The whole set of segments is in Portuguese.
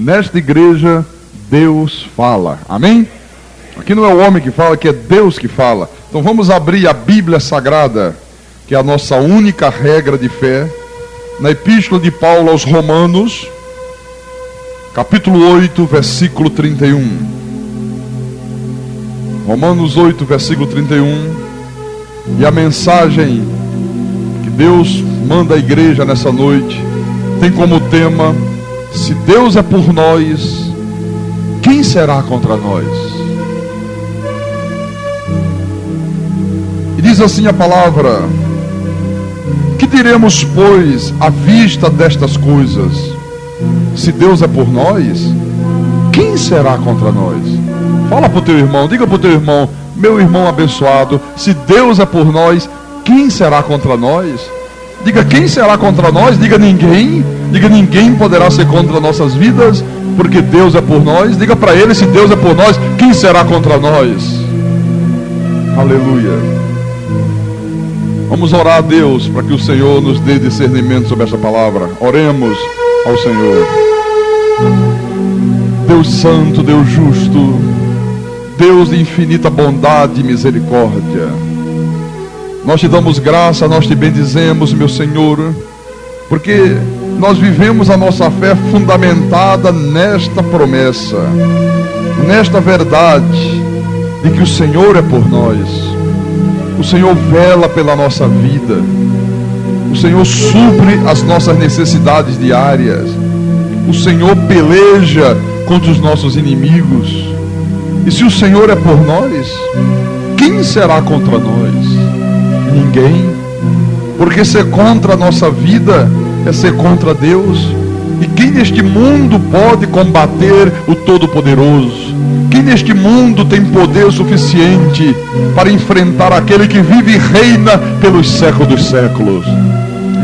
Nesta igreja, Deus fala. Amém? Aqui não é o homem que fala, aqui é Deus que fala. Então vamos abrir a Bíblia Sagrada, que é a nossa única regra de fé, na Epístola de Paulo aos Romanos, capítulo 8, versículo 31. Romanos 8, versículo 31. E a mensagem que Deus manda à igreja nessa noite tem como tema: se Deus é por nós, quem será contra nós? E diz assim a palavra: que diremos, pois, à vista destas coisas? Se Deus é por nós, quem será contra nós? Fala para o teu irmão, diga para o teu irmão: meu irmão abençoado, se Deus é por nós, quem será contra nós? Diga: quem será contra nós? Diga: ninguém. Diga: ninguém poderá ser contra nossas vidas, porque Deus é por nós. Diga para ele: se Deus é por nós, quem será contra nós? Aleluia. Vamos orar a Deus para que o Senhor nos dê discernimento sobre esta palavra. Oremos ao Senhor. Deus santo, Deus justo, Deus de infinita bondade e misericórdia, nós te damos graça, nós te bendizemos, meu Senhor, porque nós vivemos a nossa fé fundamentada nesta promessa, nesta verdade de que o Senhor é por nós. O Senhor vela pela nossa vida, o Senhor supre as nossas necessidades diárias, o Senhor peleja contra os nossos inimigos. E se o Senhor é por nós, quem será contra nós? Ninguém. Porque ser contra a nossa vida é ser contra Deus. E quem neste mundo pode combater o Todo-Poderoso? Quem neste mundo tem poder suficiente para enfrentar aquele que vive e reina pelos séculos dos séculos?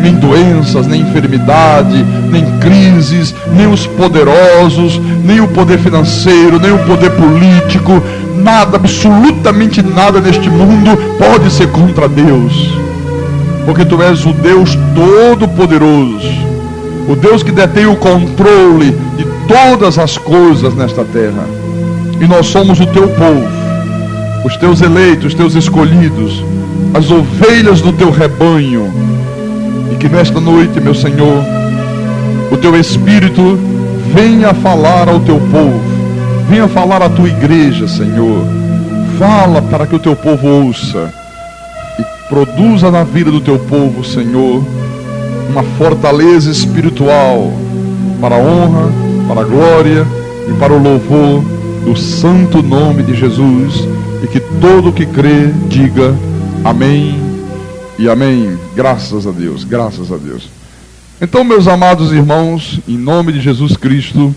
Nem doenças, nem enfermidade, nem crises, nem os poderosos, nem o poder financeiro, nem o poder político, nada, absolutamente nada neste mundo pode ser contra Deus, porque tu és o Deus Todo-Poderoso, o Deus que detém o controle de todas as coisas nesta terra. E nós somos o teu povo, os teus eleitos, os teus escolhidos, as ovelhas do teu rebanho. E que nesta noite, meu Senhor, o teu Espírito venha falar ao teu povo, venha falar à tua igreja, Senhor. Fala para que o teu povo ouça e produza na vida do teu povo, Senhor, uma fortaleza espiritual para a honra, para a glória e para o louvor do santo nome de Jesus. E que todo que crê diga amém e amém. Graças a Deus, graças a Deus. Então, meus amados irmãos, em nome de Jesus Cristo,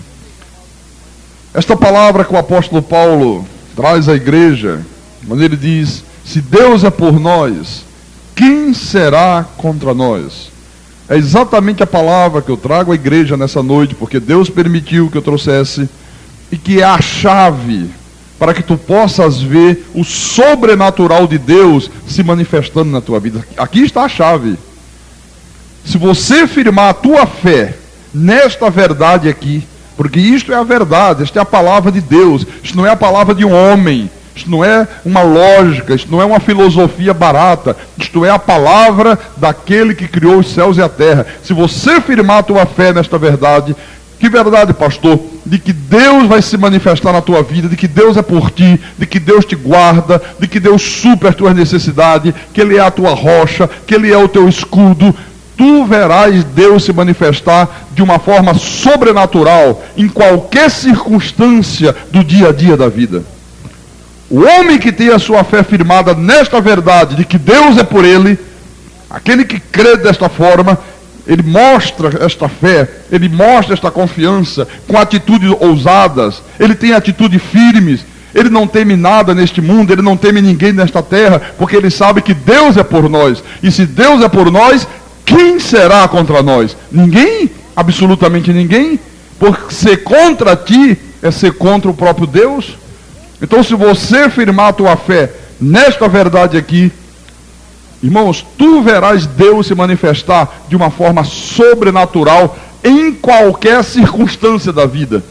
esta palavra que o apóstolo Paulo traz à igreja, quando ele diz: se Deus é por nós, quem será contra nós? É exatamente a palavra que eu trago à igreja nessa noite, porque Deus permitiu que eu trouxesse, e que é a chave para que tu possas ver o sobrenatural de Deus se manifestando na tua vida. Aqui está a chave. Se você firmar a tua fé nesta verdade aqui, porque isto é a verdade, esta é a palavra de Deus, isto não é a palavra de um homem, isto não é uma lógica, isto não é uma filosofia barata, isto é a palavra daquele que criou os céus e a terra. Se você firmar a tua fé nesta verdade, que verdade, pastor? De que Deus vai se manifestar na tua vida, de que Deus é por ti, de que Deus te guarda, de que Deus supre as tuas necessidades, que Ele é a tua rocha, que Ele é o teu escudo. Tu verás Deus se manifestar de uma forma sobrenatural em qualquer circunstância do dia a dia da vida. O homem que tem a sua fé firmada nesta verdade de que Deus é por ele, aquele que crê desta forma, ele mostra esta fé, ele mostra esta confiança com atitudes ousadas, ele tem atitudes firmes, ele não teme nada neste mundo, ele não teme ninguém nesta terra, porque ele sabe que Deus é por nós. E se Deus é por nós, quem será contra nós? Ninguém, absolutamente ninguém, porque ser contra ti é ser contra o próprio Deus. Então, se você firmar a tua fé nesta verdade aqui, irmãos, tu verás Deus se manifestar de uma forma sobrenatural em qualquer circunstância da vida.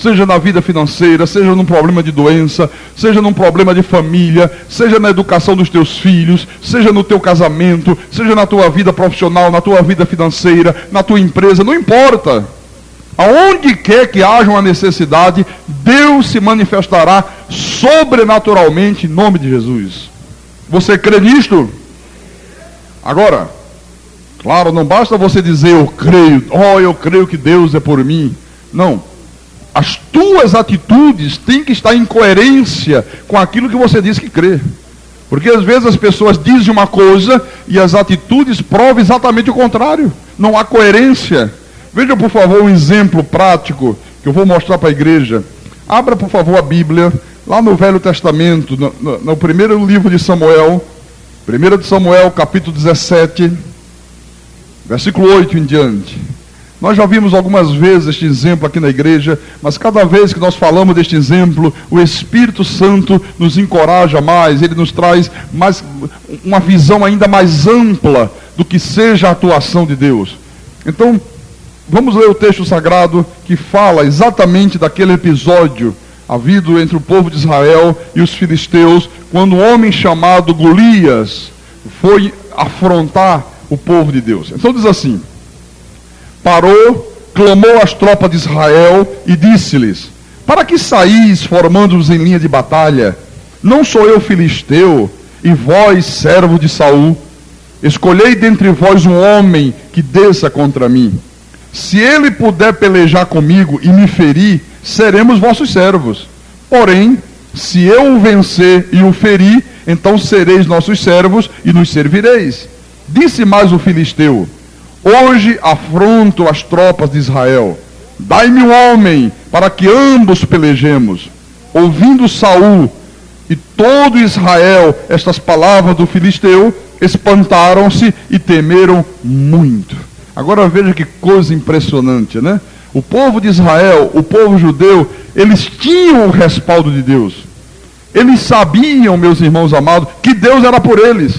Seja na vida financeira, seja num problema de doença, seja num problema de família, seja na educação dos teus filhos, seja no teu casamento, seja na tua vida profissional, na tua vida financeira, na tua empresa, não importa. Aonde quer que haja uma necessidade, Deus se manifestará sobrenaturalmente em nome de Jesus. Você crê nisto? Agora, claro, não basta você dizer eu creio que Deus é por mim. Não. As tuas atitudes têm que estar em coerência com aquilo que você diz que crê. Porque às vezes as pessoas dizem uma coisa e as atitudes provam exatamente o contrário. Não há coerência. Veja, por favor, um exemplo prático que eu vou mostrar para a igreja. Abra, por favor, a Bíblia, lá no Velho Testamento, no primeiro livro de Samuel, 1 de Samuel, capítulo 17, versículo 8 em diante. Nós já vimos algumas vezes este exemplo aqui na igreja, mas cada vez que nós falamos deste exemplo, o Espírito Santo nos encoraja mais, ele nos traz mais uma visão ainda mais ampla do que seja a atuação de Deus. Então, vamos ler o texto sagrado que fala exatamente daquele episódio havido entre o povo de Israel e os filisteus, quando um homem chamado Golias foi afrontar o povo de Deus. Então diz assim: parou, clamou às tropas de Israel e disse-lhes: para que saís formando-vos em linha de batalha? Não sou eu filisteu, e vós servo de Saul? Escolhei dentre vós um homem que desça contra mim. Se ele puder pelejar comigo e me ferir, seremos vossos servos. Porém, se eu o vencer e o ferir, então sereis nossos servos e nos servireis. Disse mais o filisteu: hoje afronto as tropas de Israel. Dai-me um homem para que ambos pelejemos. Ouvindo Saul e todo Israel estas palavras do filisteu, espantaram-se e temeram muito. Agora veja que coisa impressionante, né? O povo de Israel, o povo judeu, eles tinham o respaldo de Deus. Eles sabiam, meus irmãos amados, que Deus era por eles.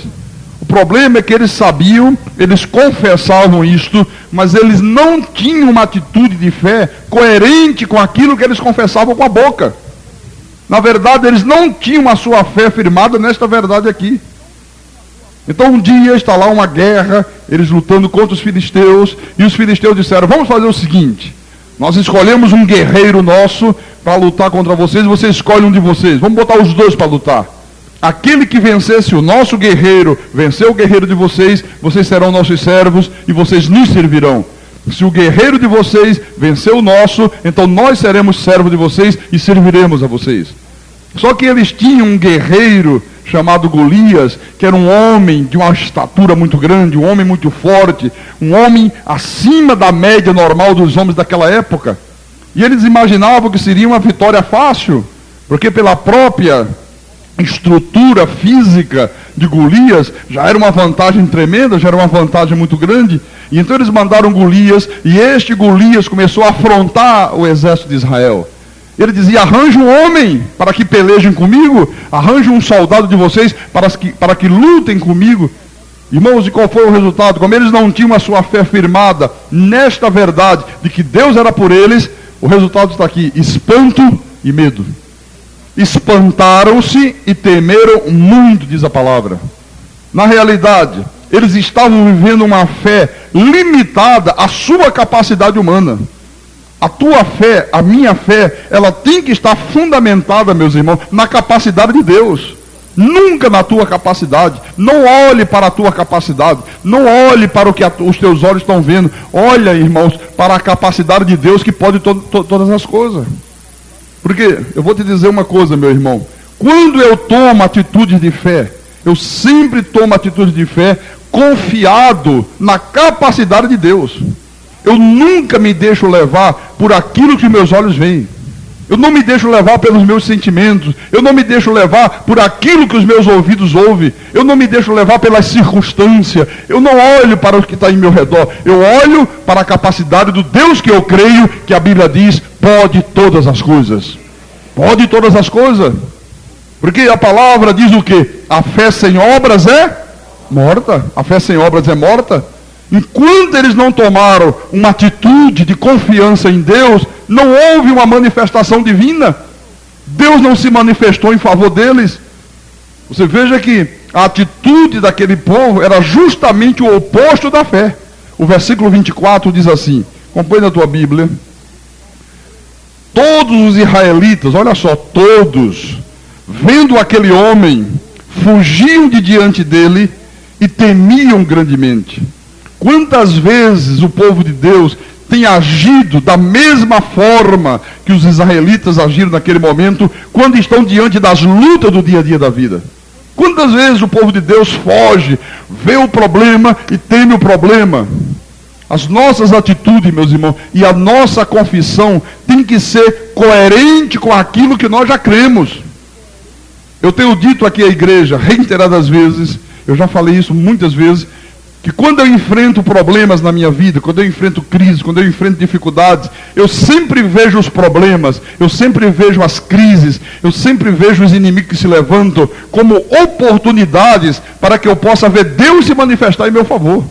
O problema é que eles sabiam, eles confessavam isto, mas eles não tinham uma atitude de fé coerente com aquilo que eles confessavam com a boca. Na verdade, eles não tinham a sua fé firmada nesta verdade aqui. Então um dia está lá uma guerra, eles lutando contra os filisteus, e os filisteus disseram: vamos fazer o seguinte, nós escolhemos um guerreiro nosso para lutar contra vocês, e você escolhe um de vocês, vamos botar os dois para lutar. Aquele que vencesse o nosso guerreiro, venceu o guerreiro de vocês, vocês serão nossos servos e vocês nos servirão. Se o guerreiro de vocês venceu o nosso, então nós seremos servos de vocês e serviremos a vocês. Só que eles tinham um guerreiro chamado Golias, que era um homem de uma estatura muito grande, um homem muito forte, um homem acima da média normal dos homens daquela época. E eles imaginavam que seria uma vitória fácil, porque pela própria estrutura física de Golias já era uma vantagem tremenda, já era uma vantagem muito grande. E então eles mandaram Golias, e este Golias começou a afrontar o exército de Israel. Ele dizia: arranje um homem para que pelejem comigo, arranje um soldado de vocês para que lutem comigo. Irmãos, e qual foi o resultado? Como eles não tinham a sua fé firmada nesta verdade de que Deus era por eles, o resultado está aqui: espanto e medo. Espantaram-se e temeram muito, diz a palavra. Na realidade, eles estavam vivendo uma fé limitada à sua capacidade humana. A tua fé, a minha fé, ela tem que estar fundamentada, meus irmãos, na capacidade de Deus. Nunca na tua capacidade. Não olhe para a tua capacidade. Não olhe para o que os teus olhos estão vendo. Olha, irmãos, para a capacidade de Deus que pode todas as coisas. Porque eu vou te dizer uma coisa, meu irmão. Quando eu tomo atitude de fé, eu sempre tomo atitude de fé confiado na capacidade de Deus. Eu nunca me deixo levar por aquilo que meus olhos veem. Eu não me deixo levar pelos meus sentimentos. Eu não me deixo levar por aquilo que os meus ouvidos ouvem. Eu não me deixo levar pelas circunstâncias. Eu não olho para o que está em meu redor. Eu olho para a capacidade do Deus que eu creio, que a Bíblia diz: pode todas as coisas. Pode todas as coisas. Porque a palavra diz o quê? A fé sem obras é morta. A fé sem obras é morta. Enquanto eles não tomaram uma atitude de confiança em Deus, não houve uma manifestação divina. Deus não se manifestou em favor deles. Você veja que a atitude daquele povo era justamente o oposto da fé. O versículo 24 diz assim, acompanhe na tua Bíblia. Todos os israelitas, olha só, todos, vendo aquele homem, fugiam de diante dele e temiam grandemente. Quantas vezes o povo de Deus tem agido da mesma forma que os israelitas agiram naquele momento, quando estão diante das lutas do dia a dia da vida? Quantas vezes o povo de Deus foge, vê o problema e teme o problema? As nossas atitudes, meus irmãos, e a nossa confissão tem que ser coerente com aquilo que nós já cremos. Eu tenho dito aqui à igreja reiteradas vezes, eu já falei isso muitas vezes, que quando eu enfrento problemas na minha vida, quando eu enfrento crises, quando eu enfrento dificuldades, eu sempre vejo os problemas, eu sempre vejo as crises, eu sempre vejo os inimigos que se levantam como oportunidades para que eu possa ver Deus se manifestar em meu favor.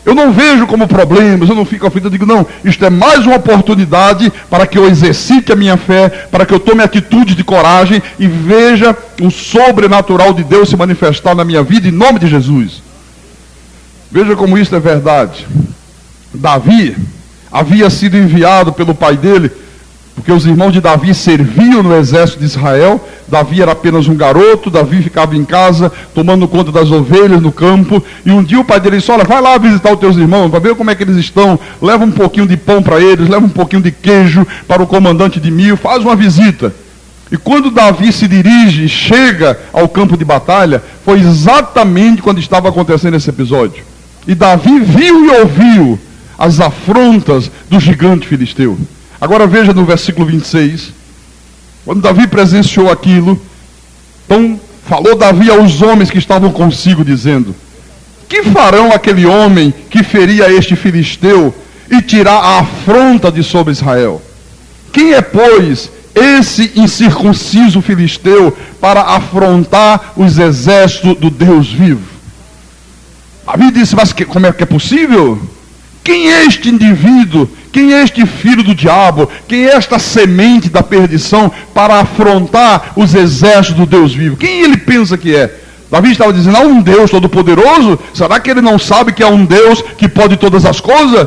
Eu não vejo como problemas, eu não fico aflito, eu digo, não, isto é mais uma oportunidade para que eu exercite a minha fé, para que eu tome atitude de coragem e veja o sobrenatural de Deus se manifestar na minha vida, em nome de Jesus. Veja como isso é verdade. Davi havia sido enviado pelo pai dele, porque os irmãos de Davi serviam no exército de Israel. Davi era apenas um garoto, Davi ficava em casa, tomando conta das ovelhas no campo, e um dia o pai dele disse, olha, vai lá visitar os teus irmãos, para ver como é que eles estão, leva um pouquinho de pão para eles, leva um pouquinho de queijo para o comandante de 1000, faz uma visita. E quando Davi se dirige e chega ao campo de batalha, foi exatamente quando estava acontecendo esse episódio. E Davi viu e ouviu as afrontas do gigante filisteu. Agora veja no versículo 26, quando Davi presenciou aquilo, então falou Davi aos homens que estavam consigo, dizendo, que farão aquele homem que feria este filisteu e tirar a afronta de sobre Israel? Quem é, pois, esse incircunciso filisteu para afrontar os exércitos do Deus vivo? Davi disse, mas como é que é possível? Quem é este indivíduo? Quem é este filho do diabo? Quem é esta semente da perdição para afrontar os exércitos do Deus vivo? Quem ele pensa que é? Davi estava dizendo, há um Deus todo-poderoso? Será que ele não sabe que há um Deus que pode todas as coisas?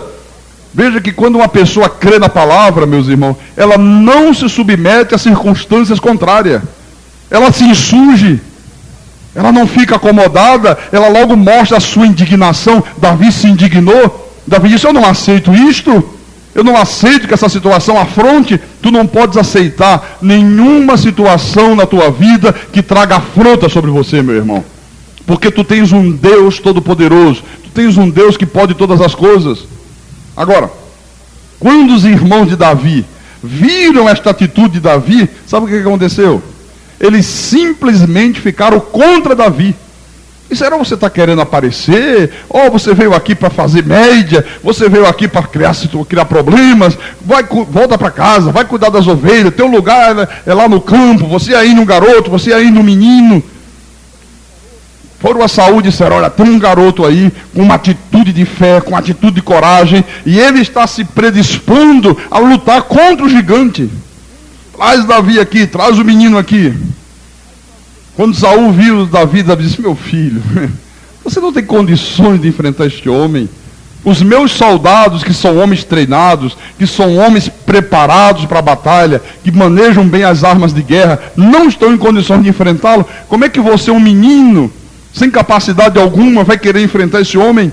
Veja que quando uma pessoa crê na palavra, meus irmãos, ela não se submete a circunstâncias contrárias. Ela se insurge. Ela não fica acomodada, ela logo mostra a sua indignação. Davi se indignou. Davi disse, eu não aceito isto. Eu não aceito que essa situação afronte. Tu não podes aceitar nenhuma situação na tua vida que traga afronta sobre você, meu irmão. Porque tu tens um Deus todo-poderoso. Tu tens um Deus que pode todas as coisas. Agora, quando os irmãos de Davi viram esta atitude de Davi, sabe o que aconteceu? Eles simplesmente ficaram contra Davi. Será que você está querendo aparecer? Ou você veio aqui para fazer média? Você veio aqui para criar problemas? Volta para casa, vai cuidar das ovelhas. Teu lugar é lá no campo. Você é ainda um garoto, você é ainda um menino. Foram a Saul e disseram, olha, tem um garoto aí com uma atitude de fé, com uma atitude de coragem, e ele está se predispondo a lutar contra o gigante. Traz Davi aqui, traz o menino aqui. Quando Saul viu Davi, Davi disse, meu filho, você não tem condições de enfrentar este homem. Os meus soldados, que são homens treinados, que são homens preparados para a batalha, que manejam bem as armas de guerra, não estão em condições de enfrentá-lo. Como é que você, um menino, sem capacidade alguma, vai querer enfrentar esse homem?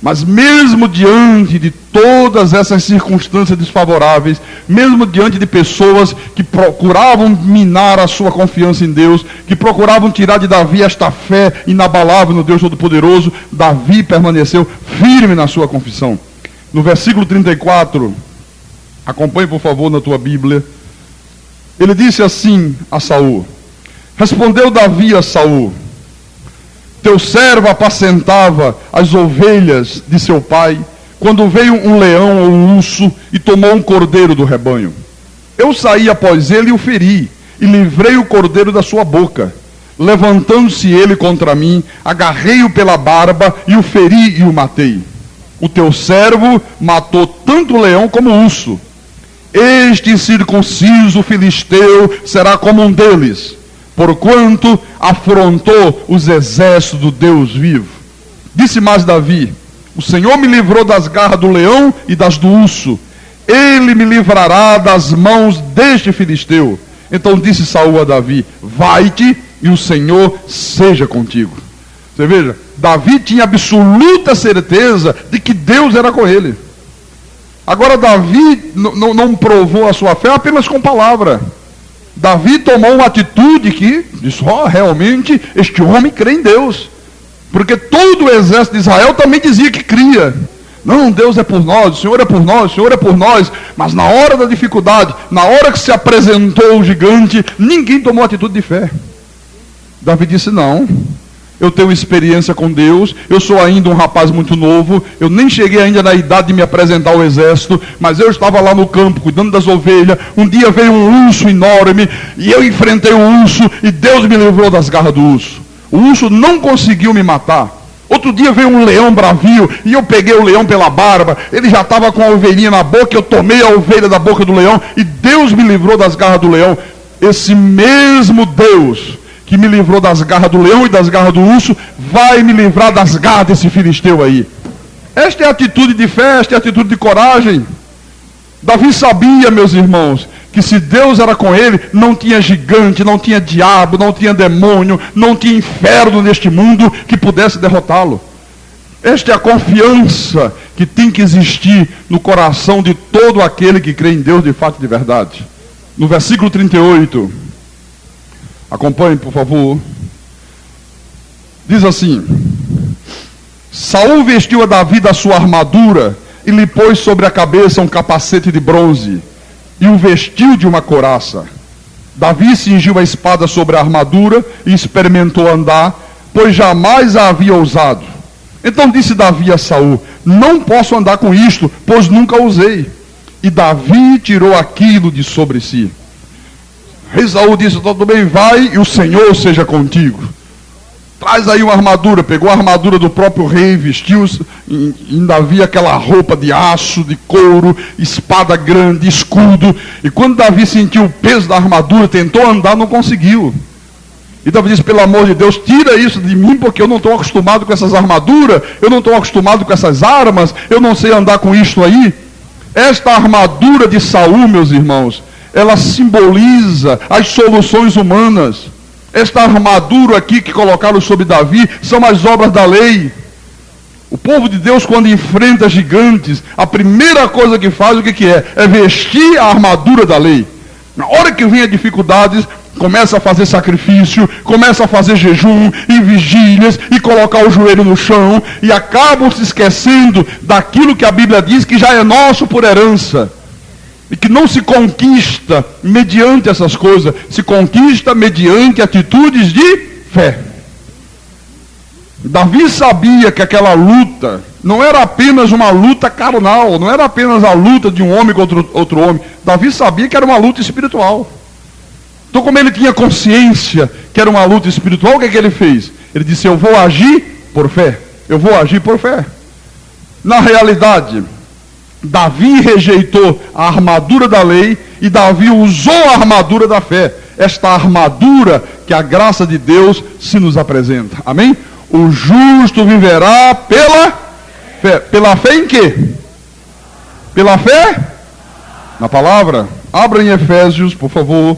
Mas mesmo diante de todas essas circunstâncias desfavoráveis, mesmo diante de pessoas que procuravam minar a sua confiança em Deus, que procuravam tirar de Davi esta fé inabalável no Deus Todo-Poderoso, Davi permaneceu firme na sua confissão. No versículo 34, acompanhe por favor na tua Bíblia, ele disse assim a Saul, respondeu Davi a Saul, teu servo apacentava as ovelhas de seu pai, quando veio um leão ou um urso e tomou um cordeiro do rebanho. Eu saí após ele e o feri, e livrei o cordeiro da sua boca. Levantando-se ele contra mim, agarrei-o pela barba e o feri e o matei. O teu servo matou tanto o leão como o urso. Este incircunciso filisteu será como um deles, porquanto afrontou os exércitos do Deus vivo. Disse mais Davi: o Senhor me livrou das garras do leão e das do urso. Ele me livrará das mãos deste filisteu. Então disse Saul a Davi: vai-te e o Senhor seja contigo. Você veja, Davi tinha absoluta certeza de que Deus era com ele. Agora Davi não provou a sua fé apenas com palavra. Davi tomou uma atitude que disse: realmente este homem crê em Deus. Porque todo o exército de Israel também dizia que cria. Não, Deus é por nós, o Senhor é por nós, o Senhor é por nós. Mas na hora da dificuldade, na hora que se apresentou o gigante, ninguém tomou atitude de fé. Davi disse: não, eu tenho experiência com Deus, eu sou ainda um rapaz muito novo, eu nem cheguei ainda na idade de me apresentar ao exército, mas eu estava lá no campo cuidando das ovelhas. Um dia veio um urso enorme e eu enfrentei o urso e Deus me livrou das garras do urso. O urso não conseguiu me matar. Outro dia veio um leão bravio e eu peguei o leão pela barba, ele já estava com a ovelhinha na boca, eu tomei a ovelha da boca do leão e Deus me livrou das garras do leão. Esse mesmo Deus que me livrou das garras do leão e das garras do urso, vai me livrar das garras desse filisteu aí. Esta é a atitude de fé, esta é a atitude de coragem. Davi sabia, meus irmãos, que se Deus era com ele, não tinha gigante, não tinha diabo, não tinha demônio, não tinha inferno neste mundo que pudesse derrotá-lo. Esta é a confiança que tem que existir no coração de todo aquele que crê em Deus de fato e de verdade. No versículo 38, acompanhe, por favor. Diz assim: Saul vestiu a Davi da sua armadura e lhe pôs sobre a cabeça um capacete de bronze e o vestiu de uma couraça. Davi cingiu a espada sobre a armadura e experimentou andar, pois jamais a havia usado. Então disse Davi a Saul: não posso andar com isto, pois nunca usei. E Davi tirou aquilo de sobre si. Rei Saul disse: tudo bem, vai e o Senhor seja contigo. Traz aí uma armadura. Pegou a armadura do próprio rei, vestiu em Davi aquela roupa de aço, de couro, espada grande, escudo. E quando Davi sentiu o peso da armadura, tentou andar, não conseguiu. E Davi disse: pelo amor de Deus, tira isso de mim, porque eu não estou acostumado com essas armaduras, eu não estou acostumado com essas armas, eu não sei andar com isto aí. Esta armadura de Saul, meus irmãos, ela simboliza as soluções humanas. Esta armadura aqui que colocaram sobre Davi são as obras da lei. O povo de Deus, quando enfrenta gigantes, a primeira coisa que faz, o que é? É vestir a armadura da lei. Na hora que vem as dificuldades, começa a fazer sacrifício, começa a fazer jejum e vigílias e colocar o joelho no chão e acabam se esquecendo daquilo que a Bíblia diz que já é nosso por herança. E que não se conquista mediante essas coisas, se conquista mediante atitudes de fé. Davi sabia que aquela luta não era apenas uma luta carnal, não era apenas a luta de um homem contra outro homem. Davi sabia que era uma luta espiritual. Então, como ele tinha consciência que era uma luta espiritual, o que é que ele fez? Ele disse: eu vou agir por fé. Eu vou agir por fé. Na realidade, Davi rejeitou a armadura da lei e Davi usou a armadura da fé. Esta armadura que a graça de Deus se nos apresenta. Amém? O justo viverá pela fé. Pela fé em quê? Pela fé? Na palavra. Abra em Efésios, por favor.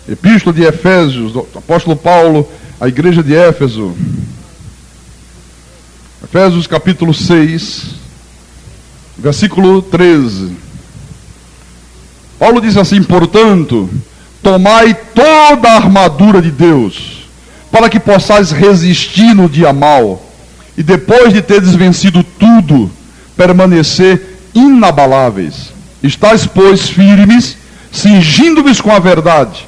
Epístola de Efésios, do apóstolo Paulo, à igreja de Éfeso. Efésios capítulo 6. Versículo 13. Paulo diz assim: portanto, tomai toda a armadura de Deus, para que possais resistir no dia mau, e depois de teres vencido tudo, permanecer inabaláveis. Estais, pois, firmes, cingindo-vos com a verdade,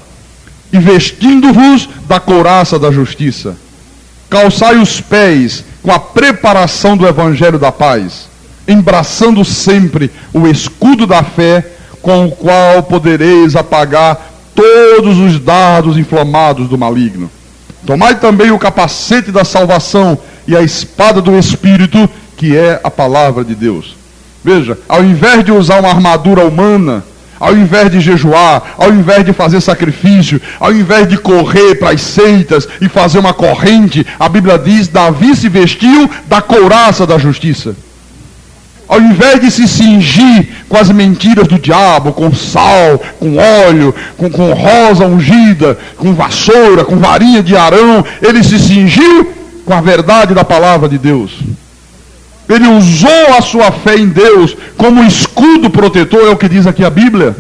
e vestindo-vos da couraça da justiça. Calçai os pés com a preparação do evangelho da paz, embraçando sempre o escudo da fé, com o qual podereis apagar todos os dardos inflamados do maligno. Tomai também o capacete da salvação e a espada do Espírito, que é a palavra de Deus. Veja, ao invés de usar uma armadura humana, ao invés de jejuar, ao invés de fazer sacrifício, ao invés de correr para as seitas e fazer uma corrente, a Bíblia diz, Davi se vestiu da couraça da justiça. Ao invés de se cingir com as mentiras do diabo, com sal, com óleo, com rosa ungida, com vassoura, com varinha de Arão, ele se cingiu com a verdade da palavra de Deus. Ele usou a sua fé em Deus como um escudo protetor, é o que diz aqui a Bíblia.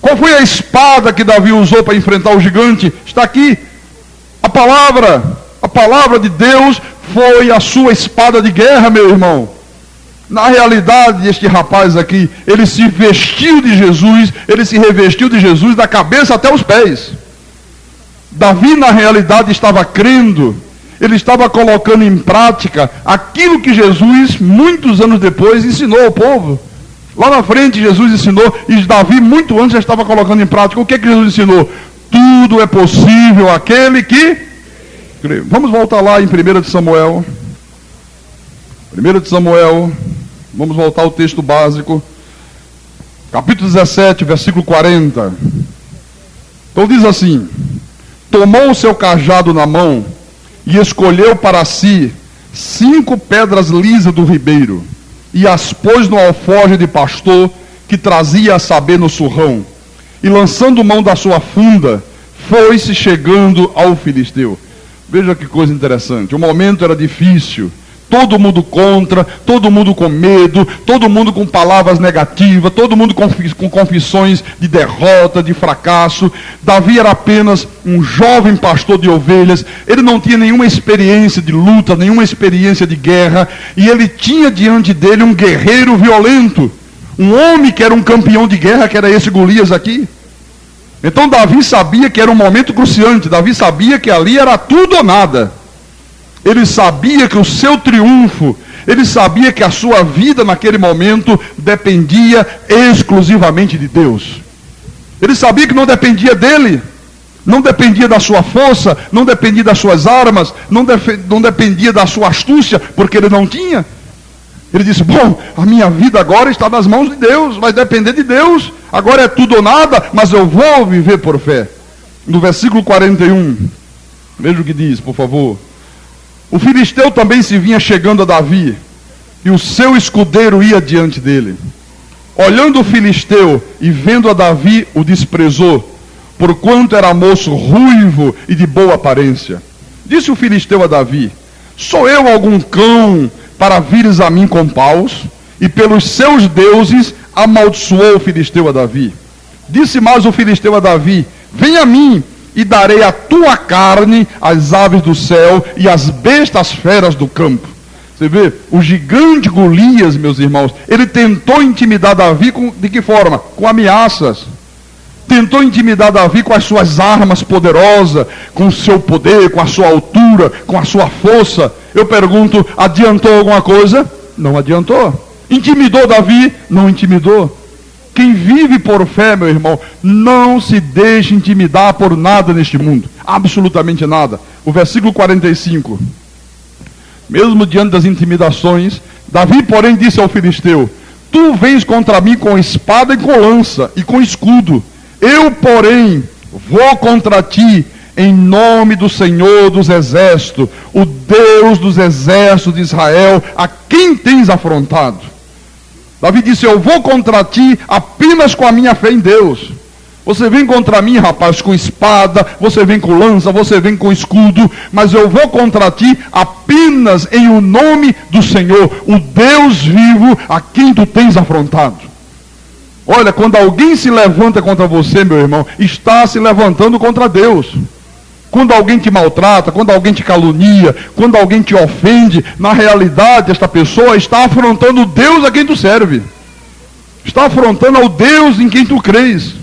Qual foi a espada que Davi usou para enfrentar o gigante? Está aqui. A palavra de Deus foi a sua espada de guerra, meu irmão. Na realidade, este rapaz aqui, ele se vestiu de Jesus, ele se revestiu de Jesus da cabeça até os pés. Davi, na realidade, estava crendo, ele estava colocando em prática aquilo que Jesus, muitos anos depois, ensinou ao povo. Lá na frente, Jesus ensinou, e Davi, muito antes, já estava colocando em prática. O que Jesus ensinou? Tudo é possível àquele que crê. Vamos voltar lá em 1 de Samuel. 1 de Samuel, vamos voltar ao texto básico, capítulo 17, versículo 40. Então diz assim: tomou o seu cajado na mão e escolheu para si 5 pedras lisas do ribeiro e as pôs no alforje de pastor que trazia a saber no surrão, e lançando mão da sua funda, foi-se chegando ao filisteu. Veja que coisa interessante, o momento era difícil. Todo mundo contra, todo mundo com medo, todo mundo com palavras negativas, todo mundo com confissões de derrota, de fracasso. Davi era apenas um jovem pastor de ovelhas, ele não tinha nenhuma experiência de luta, nenhuma experiência de guerra, e ele tinha diante dele um guerreiro violento, um homem que era um campeão de guerra, que era esse Golias aqui. Então Davi sabia que era um momento cruciante, Davi sabia que ali era tudo ou nada. Ele sabia que o seu triunfo, ele sabia que a sua vida naquele momento dependia exclusivamente de Deus. Ele sabia que não dependia dele, não dependia da sua força, não dependia das suas armas, não dependia da sua astúcia, porque ele não tinha. Ele disse, bom, a minha vida agora está nas mãos de Deus, vai depender de Deus, agora é tudo ou nada, mas eu vou viver por fé. No versículo 41, veja o que diz, por favor. O filisteu também se vinha chegando a Davi, e o seu escudeiro ia diante dele. Olhando o filisteu e vendo a Davi, o desprezou, porquanto era moço ruivo e de boa aparência. Disse o filisteu a Davi, sou eu algum cão para vires a mim com paus? E pelos seus deuses amaldiçoou o filisteu a Davi. Disse mais o filisteu a Davi, vem a mim, e darei a tua carne às aves do céu e às bestas feras do campo. Você vê, o gigante Golias, meus irmãos, ele tentou intimidar Davi de que forma? Com ameaças. Tentou intimidar Davi com as suas armas poderosas, com o seu poder, com a sua altura, com a sua força. Eu pergunto, adiantou alguma coisa? Não adiantou. Intimidou Davi? Não intimidou. Quem vive por fé, meu irmão, não se deixe intimidar por nada neste mundo. Absolutamente nada. O versículo 45. Mesmo diante das intimidações, Davi, porém, disse ao filisteu, tu vens contra mim com espada e com lança e com escudo. Eu, porém, vou contra ti em nome do Senhor dos exércitos, o Deus dos exércitos de Israel, a quem tens afrontado. Davi disse, eu vou contra ti apenas com a minha fé em Deus. Você vem contra mim, rapaz, com espada, você vem com lança, você vem com escudo, mas eu vou contra ti apenas em o nome do Senhor, o Deus vivo a quem tu tens afrontado. Olha, quando alguém se levanta contra você, meu irmão, está se levantando contra Deus. Quando alguém te maltrata, quando alguém te calunia, quando alguém te ofende, na realidade esta pessoa está afrontando o Deus a quem tu serve. Está afrontando ao Deus em quem tu crês.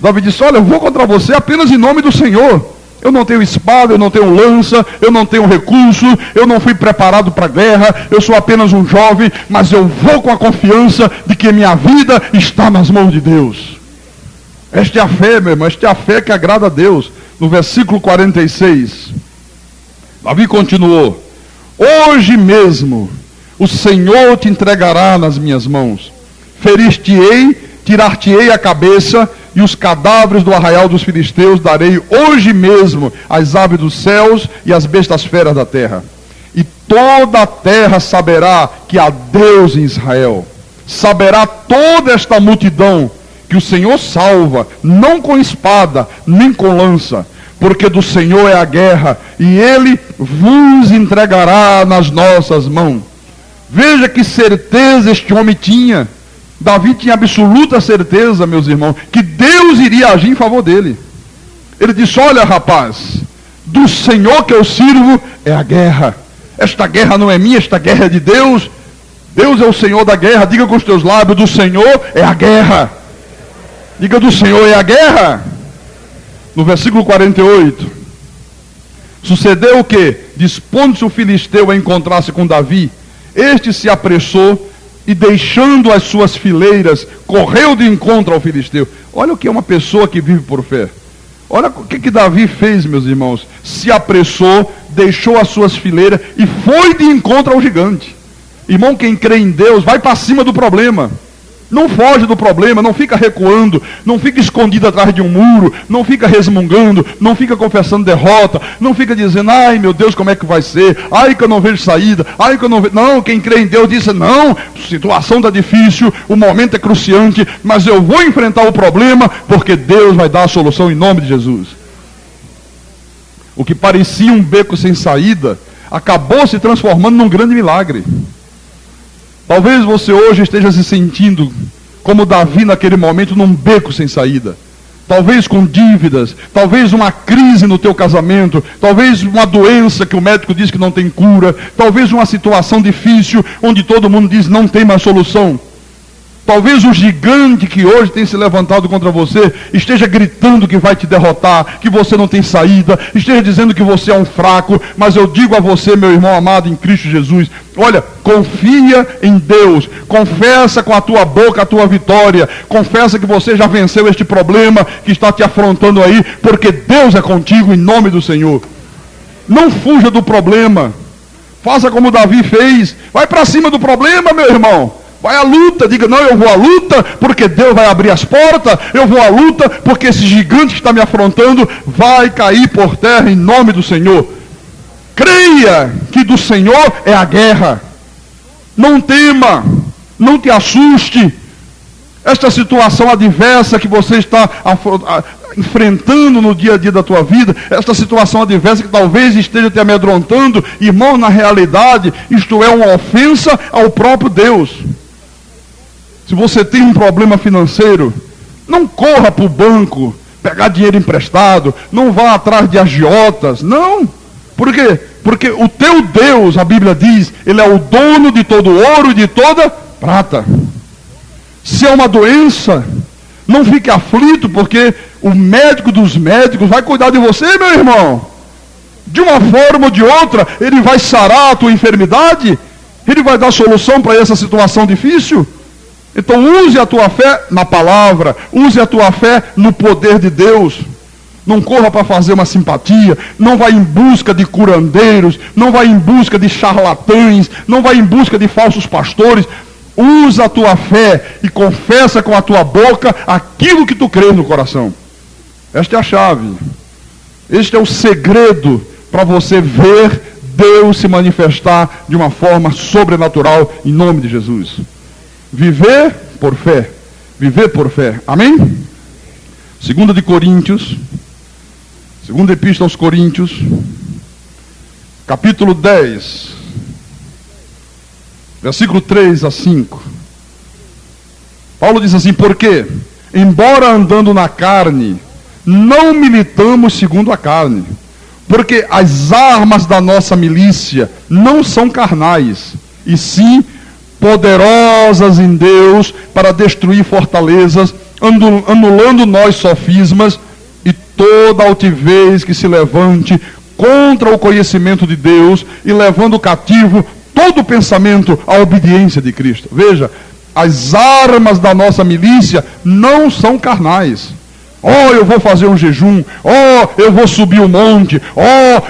Davi disse, olha, eu vou contra você apenas em nome do Senhor. Eu não tenho espada, eu não tenho lança, eu não tenho recurso, eu não fui preparado para a guerra, eu sou apenas um jovem, mas eu vou com a confiança de que minha vida está nas mãos de Deus. Esta é a fé, meu irmão, esta é a fé que agrada a Deus. No versículo 46, Davi continuou: hoje mesmo o Senhor te entregará nas minhas mãos. Ferir-te-ei, tirar-te-ei a cabeça, e os cadáveres do arraial dos filisteus darei hoje mesmo às aves dos céus e às bestas feras da terra. E toda a terra saberá que há Deus em Israel. Saberá toda esta multidão que o Senhor salva, não com espada, nem com lança, porque do Senhor é a guerra, e Ele vos entregará nas nossas mãos. Veja que certeza este homem tinha. Davi tinha absoluta certeza, meus irmãos, que Deus iria agir em favor dele. Ele disse: olha, rapaz, do Senhor que eu sirvo é a guerra. Esta guerra não é minha, esta guerra é de Deus. Deus é o Senhor da guerra. Diga com os teus lábios: do Senhor é a guerra. Diga: do Senhor é a guerra. No versículo 48, sucedeu o que? Dispondo-se o filisteu a encontrar-se com Davi, este se apressou e, deixando as suas fileiras, correu de encontro ao filisteu. Olha o que é uma pessoa que vive por fé. Olha o que Davi fez, meus irmãos. Se apressou, deixou as suas fileiras e foi de encontro ao gigante. Irmão, quem crê em Deus vai para cima do problema. Não foge do problema, não fica recuando, não fica escondido atrás de um muro, não fica resmungando, não fica confessando derrota, não fica dizendo: ai meu Deus, como é que vai ser? Ai que eu não vejo saída, ai que eu não vejo... Não, quem crê em Deus diz: não, a situação está difícil, o momento é cruciante, mas eu vou enfrentar o problema, porque Deus vai dar a solução em nome de Jesus. O que parecia um beco sem saída, acabou se transformando num grande milagre. Talvez você hoje esteja se sentindo como Davi naquele momento, num beco sem saída. Talvez com dívidas, talvez uma crise no teu casamento, talvez uma doença que o médico diz que não tem cura, talvez uma situação difícil onde todo mundo diz não tem mais solução. Talvez o gigante que hoje tem se levantado contra você esteja gritando que vai te derrotar, que você não tem saída, esteja dizendo que você é um fraco, mas eu digo a você, meu irmão amado em Cristo Jesus, olha, confia em Deus, confessa com a tua boca a tua vitória, confessa que você já venceu este problema que está te afrontando aí, porque Deus é contigo em nome do Senhor. Não fuja do problema, faça como Davi fez, vai para cima do problema, meu irmão. Vai à luta, diga: não, eu vou à luta porque Deus vai abrir as portas, eu vou à luta porque esse gigante que está me afrontando vai cair por terra em nome do Senhor. Creia que do Senhor é a guerra. Não tema, não te assuste. Esta situação adversa que você está enfrentando no dia a dia da tua vida, esta situação adversa que talvez esteja te amedrontando, irmão, na realidade, isto é uma ofensa ao próprio Deus. Se você tem um problema financeiro, não corra para o banco pegar dinheiro emprestado, não vá atrás de agiotas, não. Por quê? Porque o teu Deus, a Bíblia diz, Ele é o dono de todo ouro e de toda prata. Se é uma doença, não fique aflito, porque o médico dos médicos vai cuidar de você, meu irmão. De uma forma ou de outra, Ele vai sarar a tua enfermidade, Ele vai dar solução para essa situação difícil. Então use a tua fé na palavra, use a tua fé no poder de Deus. Não corra para fazer uma simpatia, não vai em busca de curandeiros, não vai em busca de charlatães, não vai em busca de falsos pastores. Usa a tua fé e confessa com a tua boca aquilo que tu crês no coração. Esta é a chave. Este é o segredo para você ver Deus se manifestar de uma forma sobrenatural em nome de Jesus. Viver por fé. Viver por fé. Amém? Segunda de Coríntios. Segunda Epístola aos Coríntios. Capítulo 10. Versículo 3 a 5. Paulo diz assim: porque, embora andando na carne, não militamos segundo a carne. Porque as armas da nossa milícia não são carnais, e sim poderosas em Deus para destruir fortalezas, anulando nós sofismas e toda altivez que se levante contra o conhecimento de Deus e levando cativo todo pensamento à obediência de Cristo. Veja, as armas da nossa milícia não são carnais. Eu vou fazer um jejum. Eu vou subir um monte.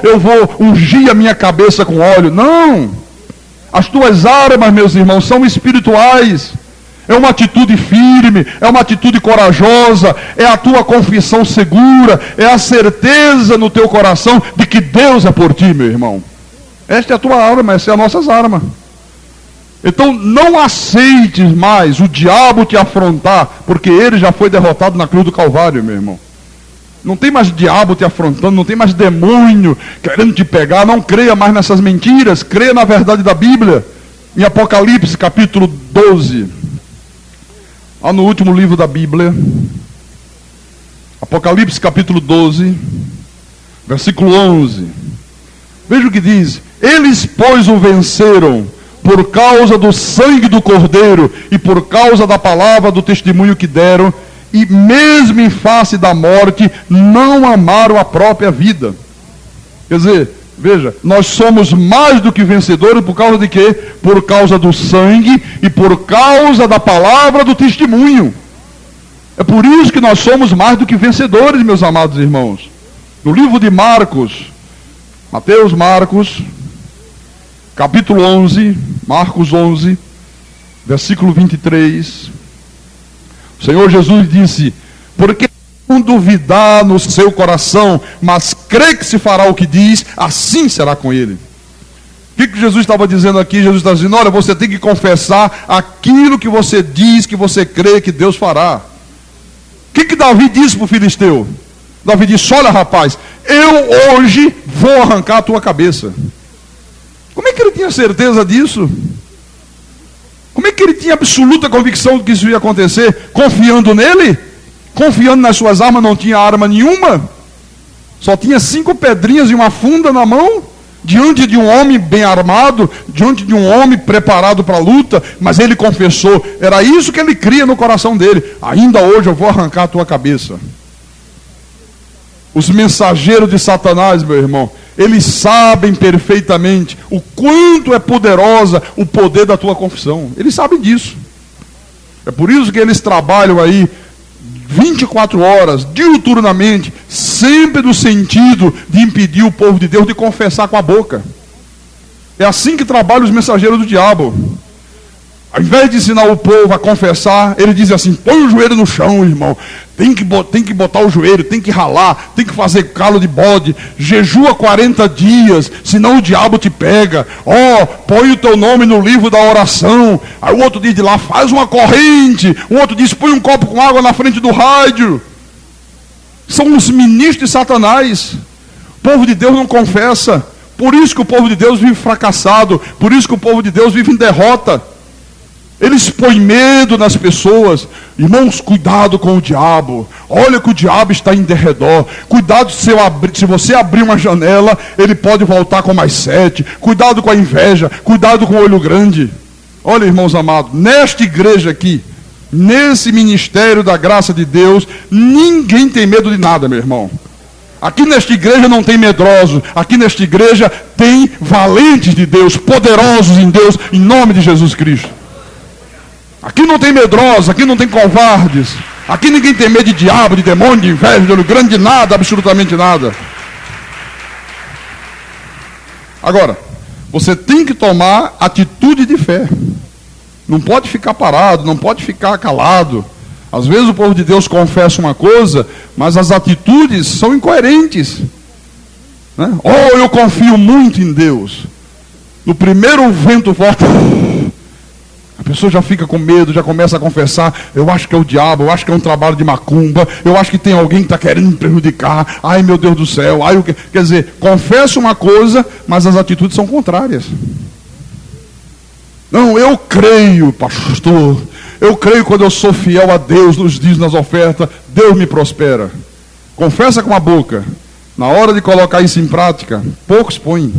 Eu vou ungir a minha cabeça com óleo. Não. As tuas armas, meus irmãos, são espirituais. É uma atitude firme, é uma atitude corajosa, é a tua confissão segura, é a certeza no teu coração de que Deus é por ti, meu irmão. Esta é a tua arma, essa é a nossa arma. Então não aceites mais o diabo te afrontar, porque ele já foi derrotado na cruz do Calvário, meu irmão. Não tem mais diabo te afrontando, não tem mais demônio querendo te pegar. Não creia mais nessas mentiras, creia na verdade da Bíblia. Em Apocalipse capítulo 12, lá no último livro da Bíblia, Apocalipse capítulo 12, versículo 11. Veja o que diz: eles, pois, o venceram por causa do sangue do Cordeiro e por causa da palavra do testemunho que deram, e mesmo em face da morte, não amaram a própria vida. Quer dizer, veja, nós somos mais do que vencedores por causa de quê? Por causa do sangue e por causa da palavra do testemunho. É por isso que nós somos mais do que vencedores, meus amados irmãos. No livro de Marcos, Marcos, capítulo 11, Marcos 11, versículo 23, o Senhor Jesus disse: porque não duvidar no seu coração, mas crê que se fará o que diz, assim será com ele. O que Jesus estava dizendo aqui? Jesus está dizendo: olha, você tem que confessar aquilo que você diz, que você crê que Deus fará. O que Davi disse para o filisteu? Davi disse: olha, rapaz, eu hoje vou arrancar a tua cabeça. Como é que ele tinha certeza disso? Como é que ele tinha absoluta convicção de que isso ia acontecer? Confiando nele? Confiando nas suas armas, não tinha arma nenhuma? Só tinha 5 pedrinhas e uma funda na mão? Diante de um homem bem armado, diante de um homem preparado para a luta, mas ele confessou, era isso que ele cria no coração dele: ainda hoje eu vou arrancar a tua cabeça. Os mensageiros de Satanás, meu irmão, eles sabem perfeitamente o quanto é poderosa o poder da tua confissão. Eles sabem disso. É por isso que eles trabalham aí 24 horas, diuturnamente, sempre no sentido de impedir o povo de Deus de confessar com a boca. É assim que trabalham os mensageiros do diabo. Ao invés de ensinar o povo a confessar, ele diz assim: põe o joelho no chão, irmão. Tem que botar o joelho, tem que ralar, tem que fazer calo de bode, jejua 40 dias, senão o diabo te pega. Põe o teu nome no livro da oração. Aí o outro diz de lá: faz uma corrente. O outro diz: põe um copo com água na frente do rádio. São os ministros de Satanás. O povo de Deus não confessa. Por isso que o povo de Deus vive fracassado. Por isso que o povo de Deus vive em derrota. Eles põem medo nas pessoas. Irmãos, cuidado com o diabo. Olha que o diabo está em derredor. Cuidado se você abrir uma janela, ele pode voltar com mais 7. Cuidado com a inveja. Cuidado com o olho grande. Olha, irmãos amados, nesta igreja aqui, nesse ministério da graça de Deus, ninguém tem medo de nada, meu irmão. Aqui nesta igreja não tem medrosos. Aqui nesta igreja tem valentes de Deus, poderosos em Deus, em nome de Jesus Cristo. Aqui não tem medrosos, aqui não tem covardes. Aqui ninguém tem medo de diabo, de demônio, de inveja, de olho grande, de nada, absolutamente nada. Agora, você tem que tomar atitude de fé. Não pode ficar parado, não pode ficar calado. Às vezes o povo de Deus confessa uma coisa, mas as atitudes são incoerentes, né? Eu confio muito em Deus. No primeiro vento forte, a pessoa já fica com medo, já começa a confessar: eu acho que é o diabo, eu acho que é um trabalho de macumba, eu acho que tem alguém que está querendo me prejudicar. Ai, meu Deus do céu. Quer dizer, confessa uma coisa, mas as atitudes são contrárias. Não, eu creio, pastor. Eu creio quando eu sou fiel a Deus nos dias, nas ofertas, Deus me prospera. Confessa com a boca. Na hora de colocar isso em prática, poucos põem.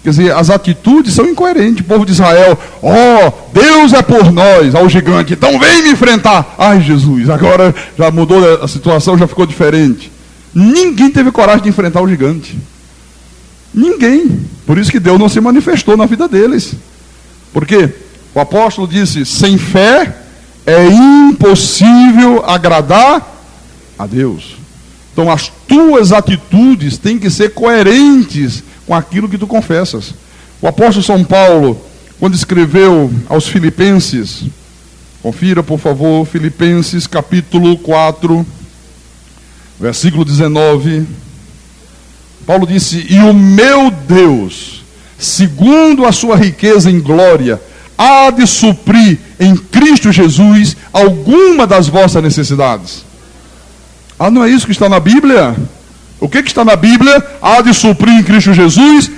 Quer dizer, as atitudes são incoerentes. O povo de Israel: Deus é por nós, ao gigante, então vem me enfrentar. Ai, Jesus, agora já mudou a situação, já ficou diferente. Ninguém teve coragem de enfrentar o gigante. Ninguém. Por isso que Deus não se manifestou na vida deles. Por quê? O apóstolo disse: sem fé é impossível agradar a Deus. Então as tuas atitudes têm que ser coerentes com aquilo que tu confessas. O apóstolo São Paulo, quando escreveu aos Filipenses, confira por favor, Filipenses capítulo 4, versículo 19, Paulo disse: e o meu Deus, segundo a sua riqueza em glória, há de suprir em Cristo Jesus alguma das vossas necessidades. Ah, não é isso que está na Bíblia? O que está na Bíblia? Há de suprir em Cristo Jesus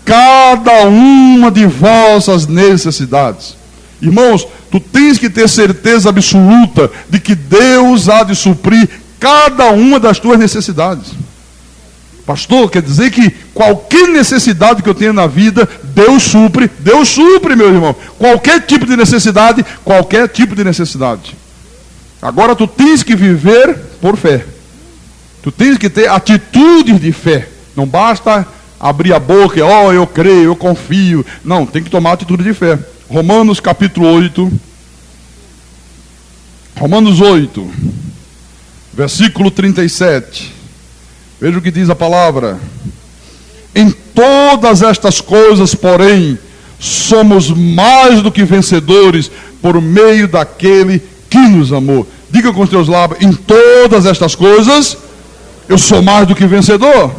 cada uma de vossas necessidades. Irmãos, tu tens que ter certeza absoluta de que Deus há de suprir cada uma das tuas necessidades. Pastor, quer dizer que qualquer necessidade que eu tenha na vida, Deus supre, meu irmão. Qualquer tipo de necessidade, qualquer tipo de necessidade. Agora tu tens que viver por fé. Tu tens que ter atitudes de fé. Não basta abrir a boca e, eu creio, eu confio. Não, tem que tomar atitude de fé. Romanos capítulo 8. Romanos 8, versículo 37. Veja o que diz a palavra. Em todas estas coisas, porém, somos mais do que vencedores por meio daquele que nos amou. Diga com os teus lábios: em todas estas coisas, eu sou mais do que vencedor.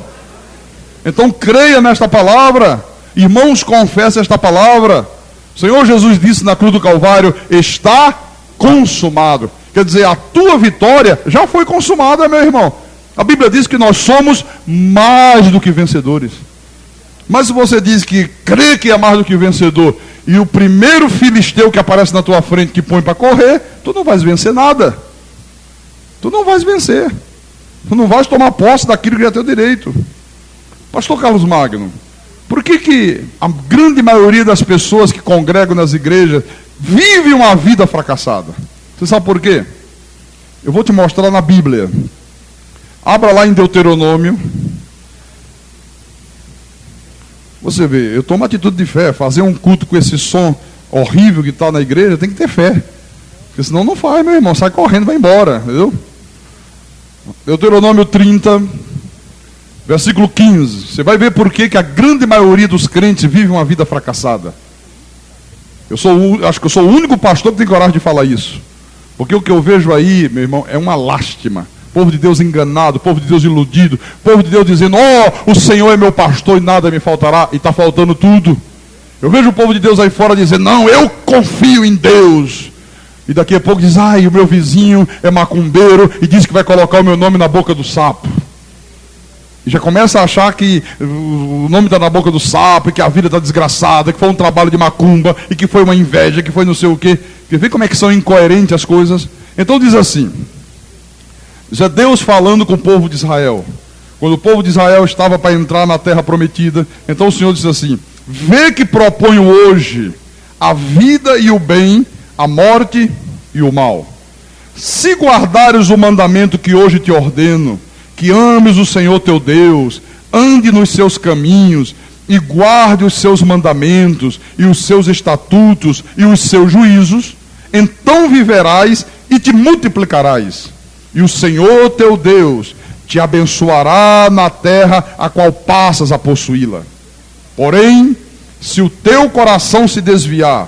Então creia nesta palavra. Irmãos, confessa esta palavra. O Senhor Jesus disse na cruz do Calvário: está consumado. Quer dizer, a tua vitória já foi consumada, meu irmão. A Bíblia diz que nós somos mais do que vencedores. Mas se você diz que crê que é mais do que vencedor, e o primeiro filisteu que aparece na tua frente que põe para correr, tu não vais vencer nada. Tu não vais vencer. Tu não vais tomar posse daquilo que é teu direito. Pastor Carlos Magno, por que a grande maioria das pessoas que congregam nas igrejas vive uma vida fracassada? Você sabe por quê? Eu vou te mostrar na Bíblia. Abra lá em Deuteronômio. Você vê, eu tomo atitude de fé. Fazer um culto com esse som horrível que está na igreja, tem que ter fé. Porque senão não faz, meu irmão. Sai correndo, vai embora, entendeu? Deuteronômio 30, versículo 15. Você vai ver por que a grande maioria dos crentes vive uma vida fracassada. Acho que eu sou o único pastor que tem coragem de falar isso. Porque o que eu vejo aí, meu irmão, é uma lástima. Povo de Deus enganado, povo de Deus iludido, povo de Deus dizendo: o Senhor é meu pastor e nada me faltará, e está faltando tudo. Eu vejo o povo de Deus aí fora dizendo: não, eu confio em Deus. E daqui a pouco diz: o meu vizinho é macumbeiro e diz que vai colocar o meu nome na boca do sapo. E já começa a achar que o nome está na boca do sapo, e que a vida está desgraçada, que foi um trabalho de macumba, e que foi uma inveja, que foi não sei o quê. Quer ver como é que são incoerentes as coisas? Então diz assim, isso é Deus falando com o povo de Israel. Quando o povo de Israel estava para entrar na terra prometida, então o Senhor diz assim: vê que proponho hoje a vida e o bem, a morte e o mal. Se guardares o mandamento que hoje te ordeno, que ames o Senhor teu Deus, ande nos seus caminhos, e guarde os seus mandamentos, e os seus estatutos, e os seus juízos, então viverás e te multiplicarás. E o Senhor teu Deus te abençoará na terra a qual passas a possuí-la. Porém, se o teu coração se desviar,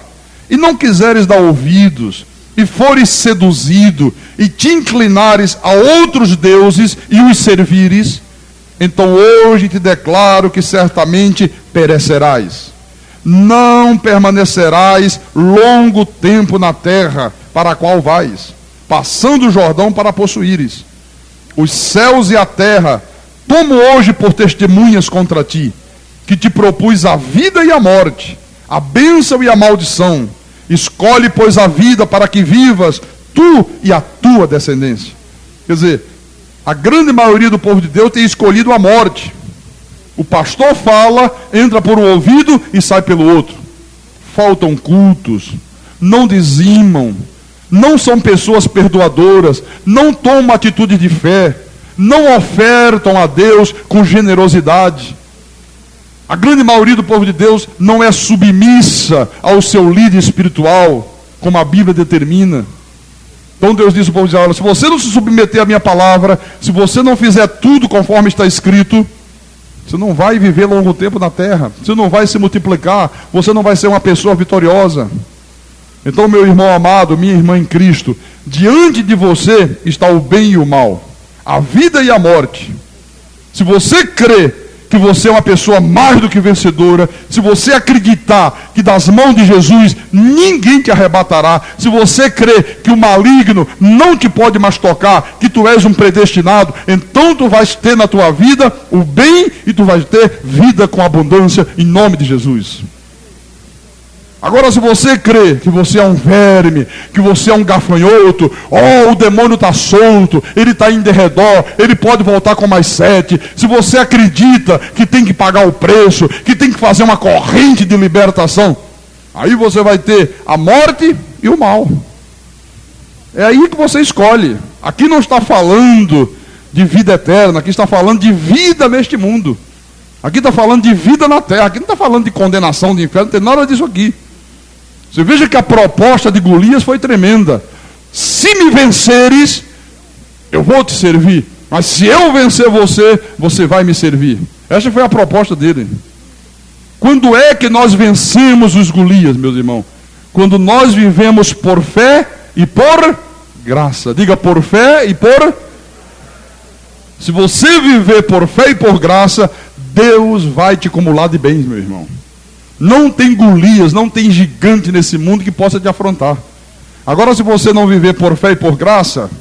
e não quiseres dar ouvidos, e fores seduzido, e te inclinares a outros deuses, e os servires, então hoje te declaro que certamente perecerás. Não permanecerás longo tempo na terra para a qual vais, passando o Jordão para possuíres. Os céus e a terra tomo hoje por testemunhas contra ti, que te propus a vida e a morte, a bênção e a maldição. Escolhe, pois, a vida para que vivas, tu e a tua descendência. Quer dizer, a grande maioria do povo de Deus tem escolhido a morte. O pastor fala, entra por um ouvido e sai pelo outro. Faltam cultos, não dizimam, não são pessoas perdoadoras, não tomam atitude de fé, não ofertam a Deus com generosidade. A grande maioria do povo de Deus não é submissa ao seu líder espiritual, como a Bíblia determina. Então Deus disse ao povo de Israel: se você não se submeter à minha palavra, se você não fizer tudo conforme está escrito, você não vai viver longo tempo na terra, você não vai se multiplicar, você não vai ser uma pessoa vitoriosa. Então, meu irmão amado, minha irmã em Cristo, diante de você está o bem e o mal, a vida e a morte. Se você crê que você é uma pessoa mais do que vencedora, se você acreditar que das mãos de Jesus ninguém te arrebatará, se você crê que o maligno não te pode mais tocar, que tu és um predestinado, então tu vais ter na tua vida o bem e tu vais ter vida com abundância em nome de Jesus. Agora, se você crê que você é um verme, que você é um gafanhoto, o demônio está solto, ele está em derredor, ele pode voltar com mais 7. Se você acredita que tem que pagar o preço, que tem que fazer uma corrente de libertação, aí você vai ter a morte e o mal. É aí que você escolhe. Aqui não está falando de vida eterna, aqui está falando de vida neste mundo. Aqui está falando de vida na terra, aqui não está falando de condenação, de inferno, não tem nada disso aqui. Você veja que a proposta de Golias foi tremenda. Se me venceres, eu vou te servir. Mas se eu vencer você, você vai me servir. Essa foi a proposta dele. Quando é que nós vencemos os Golias, meus irmãos? Quando nós vivemos por fé e por graça. Diga, por fé e por... Se você viver por fé e por graça, Deus vai te acumular de bens, meu irmão. Não tem Golias, não tem gigante nesse mundo que possa te afrontar. Agora, se você não viver por fé e por graça,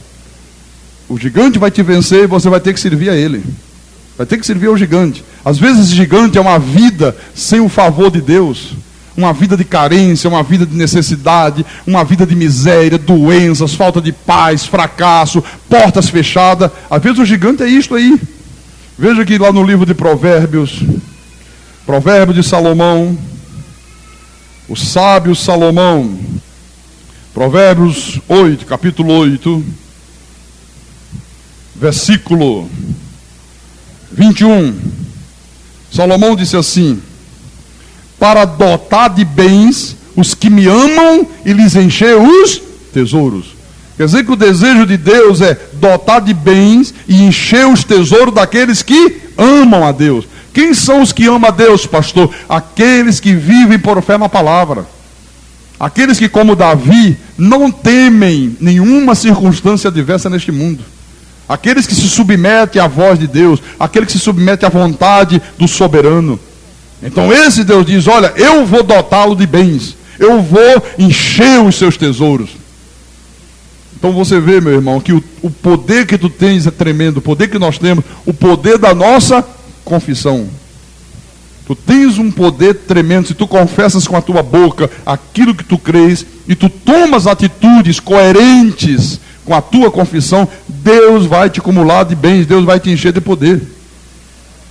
o gigante vai te vencer e você vai ter que servir a ele. Vai ter que servir ao gigante. Às vezes esse gigante é uma vida sem o favor de Deus. Uma vida de carência, uma vida de necessidade, uma vida de miséria, doenças, falta de paz, fracasso, portas fechadas. Às vezes o gigante é isto aí. Veja que lá no livro de Provérbios, Provérbio de Salomão, o sábio Salomão, Provérbios 8, capítulo 8, versículo 21, Salomão disse assim: para dotar de bens os que me amam e lhes encher os tesouros. Quer dizer que o desejo de Deus é dotar de bens e encher os tesouros daqueles que amam a Deus. Quem são os que amam a Deus, pastor? Aqueles que vivem por fé na palavra. Aqueles que, como Davi, não temem nenhuma circunstância adversa neste mundo. Aqueles que se submetem à voz de Deus. Aqueles que se submetem à vontade do soberano. Então esse Deus diz: olha, eu vou dotá-lo de bens. Eu vou encher os seus tesouros. Então você vê, meu irmão, que o poder que tu tens é tremendo. O poder que nós temos, o poder da nossa confissão. Tu tens um poder tremendo. Se tu confessas com a tua boca aquilo que tu crês e tu tomas atitudes coerentes com a tua confissão, Deus vai te acumular de bens, Deus vai te encher de poder.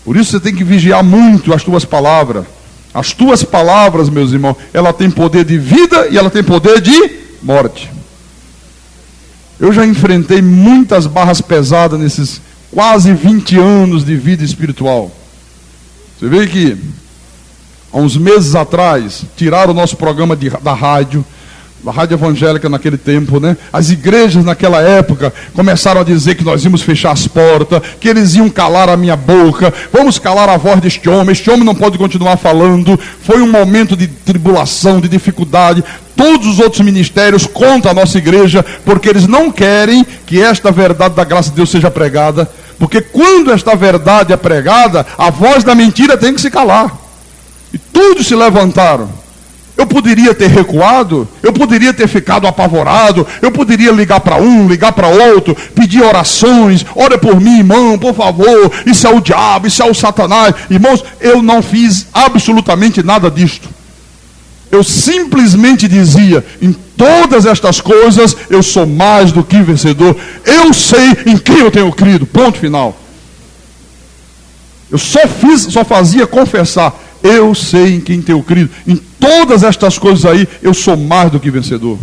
Por isso você tem que vigiar muito as tuas palavras. As tuas palavras, meus irmãos, ela tem poder de vida e ela tem poder de morte. Eu já enfrentei muitas barras pesadas nesses quase 20 anos de vida espiritual. Você vê que há uns meses atrás tiraram o nosso programa da rádio evangélica naquele tempo, né? As igrejas naquela época começaram a dizer que nós íamos fechar as portas, que eles iam calar a minha boca. Vamos calar a voz deste homem, este homem não pode continuar falando. Foi um momento de tribulação, de dificuldade. Todos os outros ministérios contra a nossa igreja, porque eles não querem que esta verdade da graça de Deus seja pregada. Porque quando esta verdade é pregada, a voz da mentira tem que se calar. E todos se levantaram. Eu poderia ter recuado, eu poderia ter ficado apavorado, eu poderia ligar para um, ligar para outro, pedir orações, ora por mim, irmão, por favor, isso é o diabo, isso é o Satanás. Irmãos, eu não fiz absolutamente nada disto. Eu simplesmente dizia: em todas estas coisas eu sou mais do que vencedor. Eu sei em quem eu tenho crido. Ponto final. Eu só fazia confessar: eu sei em quem tenho crido. Em todas estas coisas aí eu sou mais do que vencedor.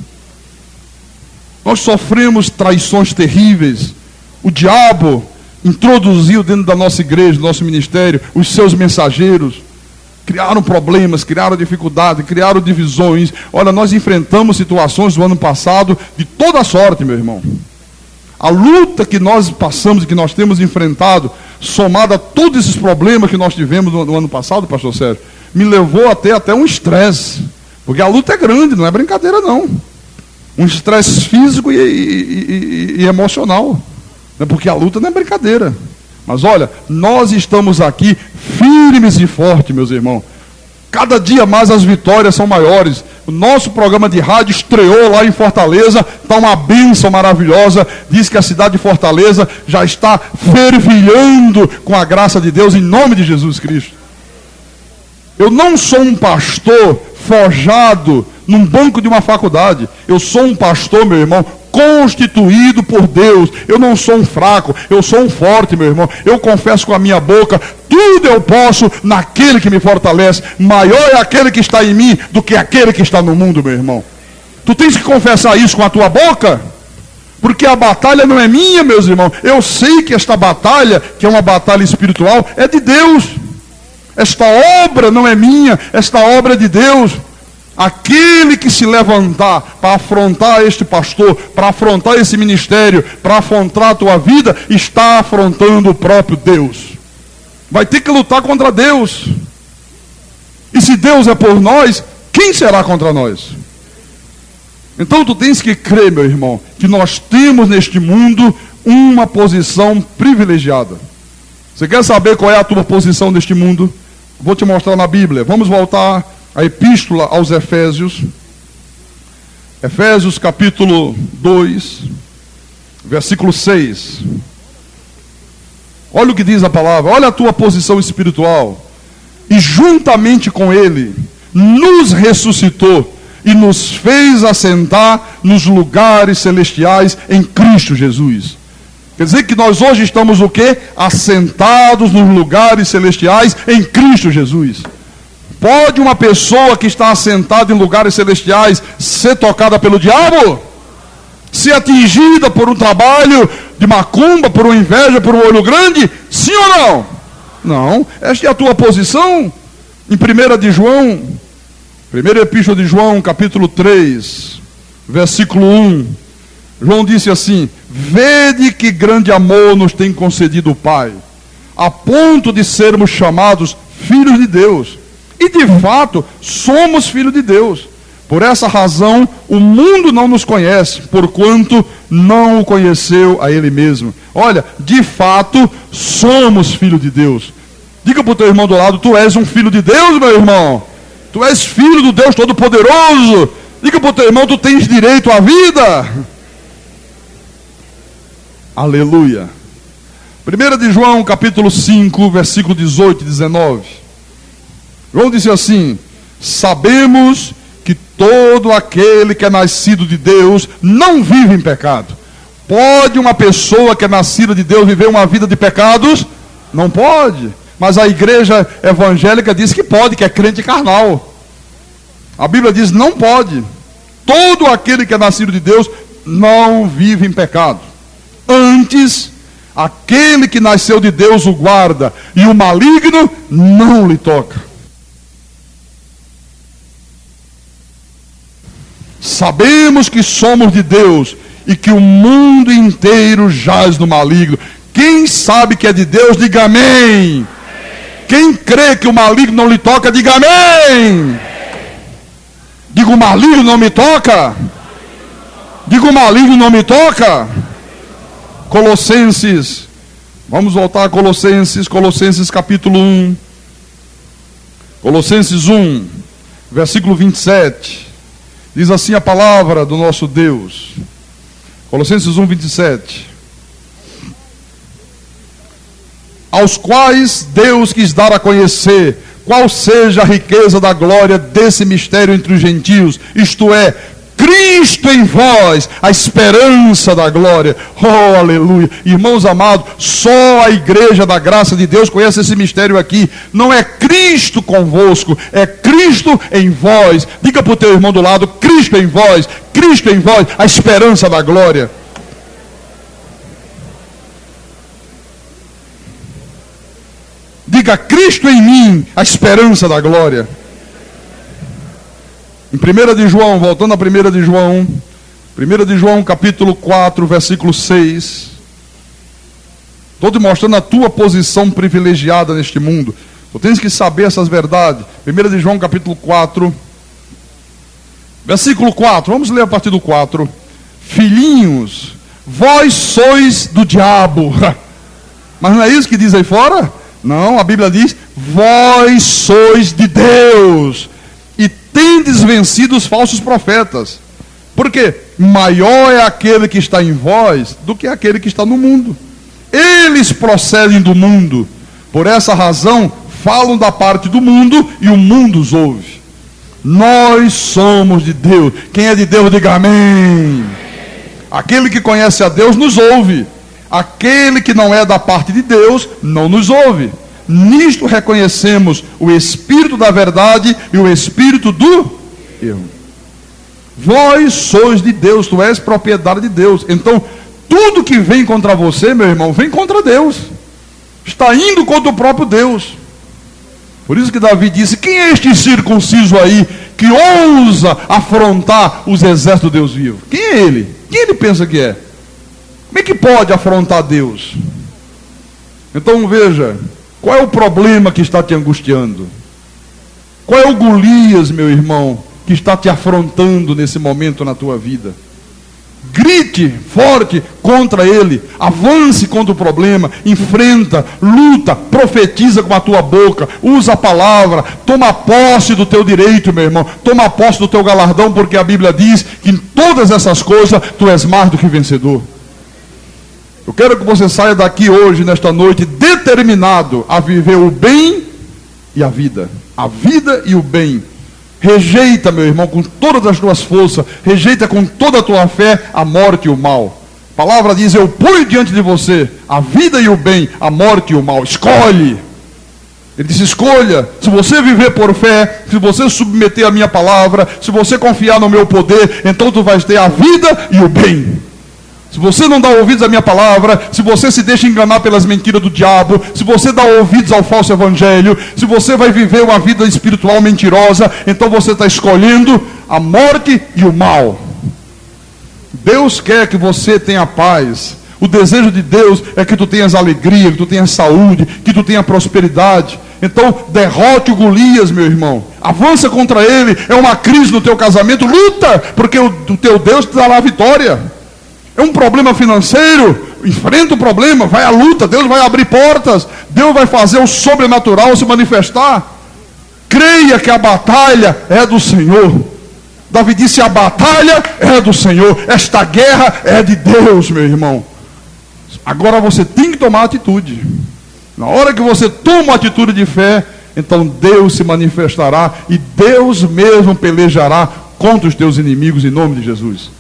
Nós sofremos traições terríveis. O diabo introduziu dentro da nossa igreja, do nosso ministério, os seus mensageiros. Criaram problemas, criaram dificuldades, criaram divisões. Olha, nós enfrentamos situações do ano passado de toda sorte, meu irmão. A luta que nós passamos e que nós temos enfrentado, somada a todos esses problemas que nós tivemos no ano passado, pastor Sérgio, me levou até um estresse. Porque a luta é grande, não é brincadeira não. Um estresse físico e emocional. Porque a luta não é brincadeira. Mas olha, nós estamos aqui firmes e fortes, meus irmãos. Cada dia mais as vitórias são maiores. O nosso programa de rádio estreou lá em Fortaleza. Está uma bênção maravilhosa. Diz que a cidade de Fortaleza já está fervilhando com a graça de Deus, em nome de Jesus Cristo. Eu não sou um pastor forjado num banco de uma faculdade. Eu sou um pastor, meu irmão, constituído por Deus. Eu não sou um fraco, eu sou um forte, meu irmão. Eu confesso com a minha boca, tudo eu posso naquele que me fortalece. Maior é aquele que está em mim do que aquele que está no mundo, meu irmão. Tu tens que confessar isso com a tua boca, porque a batalha não é minha, meus irmãos. Eu sei que esta batalha, que é uma batalha espiritual, é de Deus. Esta obra não é minha, esta obra é de Deus. Aquele que se levantar para afrontar este pastor, para afrontar esse ministério, para afrontar a tua vida, está afrontando o próprio Deus. Vai ter que lutar contra Deus. E se Deus é por nós, quem será contra nós? Então tu tens que crer, meu irmão, que nós temos neste mundo uma posição privilegiada. Você quer saber qual é a tua posição neste mundo? Vou te mostrar na Bíblia. Vamos voltar à epístola aos Efésios. Efésios capítulo 2, versículo 6. Olha o que diz a palavra. Olha a tua posição espiritual. E juntamente com ele nos ressuscitou e nos fez assentar nos lugares celestiais em Cristo Jesus. Quer dizer que nós hoje estamos o quê? Assentados nos lugares celestiais em Cristo Jesus. Pode uma pessoa que está assentada em lugares celestiais ser tocada pelo diabo? Ser atingida por um trabalho de macumba, por uma inveja, por um olho grande? Sim ou não? Não. Esta é a tua posição. Em 1 de João, primeira epístola de João, capítulo 3, versículo 1. João disse assim: vede que grande amor nos tem concedido o Pai, a ponto de sermos chamados filhos de Deus. E de fato, somos filhos de Deus. Por essa razão, o mundo não nos conhece, porquanto não o conheceu a Ele mesmo. Olha, de fato, somos filhos de Deus. Diga para o teu irmão do lado: tu és um filho de Deus, meu irmão. Tu és filho do Deus Todo-Poderoso. Diga para o teu irmão: tu tens direito à vida. Aleluia. 1 de João, capítulo 5, versículo 18 e 19. João disse assim: sabemos que todo aquele que é nascido de Deus não vive em pecado. Pode uma pessoa que é nascida de Deus viver uma vida de pecados? Não pode. Mas a igreja evangélica diz que pode, que é crente carnal. A Bíblia diz: não pode. Todo aquele que é nascido de Deus não vive em pecado. Antes, aquele que nasceu de Deus o guarda, e o maligno não lhe toca. Sabemos que somos de Deus e que o mundo inteiro jaz no maligno. Quem sabe que é de Deus, diga amém. Quem crê que o maligno não lhe toca, diga amém. Diga: o maligno não me toca. Diga: o maligno não me toca. Colossenses, vamos voltar a Colossenses capítulo 1. Colossenses 1, versículo 27. Diz assim a palavra do nosso Deus. Colossenses 1, 27. Aos quais Deus quis dar a conhecer qual seja a riqueza da glória desse mistério entre os gentios, isto é, Cristo em vós, a esperança da glória. Oh, aleluia. Irmãos amados, só a igreja da graça de Deus conhece esse mistério aqui. Não é Cristo convosco, é Cristo em vós. Diga para o teu irmão do lado: Cristo em vós, a esperança da glória. Diga: Cristo em mim, a esperança da glória. Em 1 de João, voltando a 1 de João, 1 de João capítulo 4, versículo 6. Estou te mostrando a tua posição privilegiada neste mundo. Tu tens que saber essas verdades. 1 de João capítulo 4, versículo 4. Vamos ler a partir do 4. Filhinhos, vós sois do diabo. Mas não é isso que diz aí fora? Não, a Bíblia diz: vós sois de Deus e tendes vencido os falsos profetas. Porque maior é aquele que está em vós do que aquele que está no mundo. Eles procedem do mundo, por essa razão falam da parte do mundo e o mundo os ouve. Nós somos de Deus. Quem é de Deus, diga amém. Aquele que conhece a Deus nos ouve. Aquele que não é da parte de Deus não nos ouve. Nisto reconhecemos o espírito da verdade e o espírito do erro. Vós sois de Deus, tu és propriedade de Deus. Então, tudo que vem contra você, meu irmão, vem contra Deus. Está indo contra o próprio Deus. Por isso que Davi disse: quem é este circunciso aí que ousa afrontar os exércitos de Deus vivo? Quem é ele? Quem ele pensa que é? Como é que pode afrontar Deus? Então veja, qual é o problema que está te angustiando? Qual é o Golias, meu irmão, que está te afrontando nesse momento na tua vida? Grite forte contra ele, avance contra o problema, enfrenta, luta, profetiza com a tua boca, usa a palavra, toma posse do teu direito, meu irmão, toma posse do teu galardão, porque a Bíblia diz que em todas essas coisas tu és mais do que vencedor. Eu quero que você saia daqui hoje, nesta noite, determinado a viver o bem e a vida e o bem. Rejeita, meu irmão, com todas as tuas forças, rejeita com toda a tua fé a morte e o mal. A palavra diz: eu ponho diante de você a vida e o bem, a morte e o mal. Escolhe. Ele disse: escolha. Se você viver por fé, se você submeter a minha palavra, se você confiar no meu poder, então tu vais ter a vida e o bem. Se você não dá ouvidos à minha palavra, se você se deixa enganar pelas mentiras do diabo, se você dá ouvidos ao falso evangelho, se você vai viver uma vida espiritual mentirosa, então você está escolhendo a morte e o mal. Deus quer que você tenha paz. O desejo de Deus é que tu tenhas alegria, que tu tenhas saúde, que tu tenha prosperidade. Então derrote o Golias, meu irmão. Avança contra ele. É uma crise no teu casamento, luta, porque o teu Deus te dará a vitória. É um problema financeiro, enfrenta o problema, vai à luta, Deus vai abrir portas, Deus vai fazer o sobrenatural se manifestar. Creia que a batalha é do Senhor. Davi disse: a batalha é do Senhor, esta guerra é de Deus, meu irmão. Agora você tem que tomar atitude. Na hora que você toma uma atitude de fé, então Deus se manifestará e Deus mesmo pelejará contra os teus inimigos em nome de Jesus.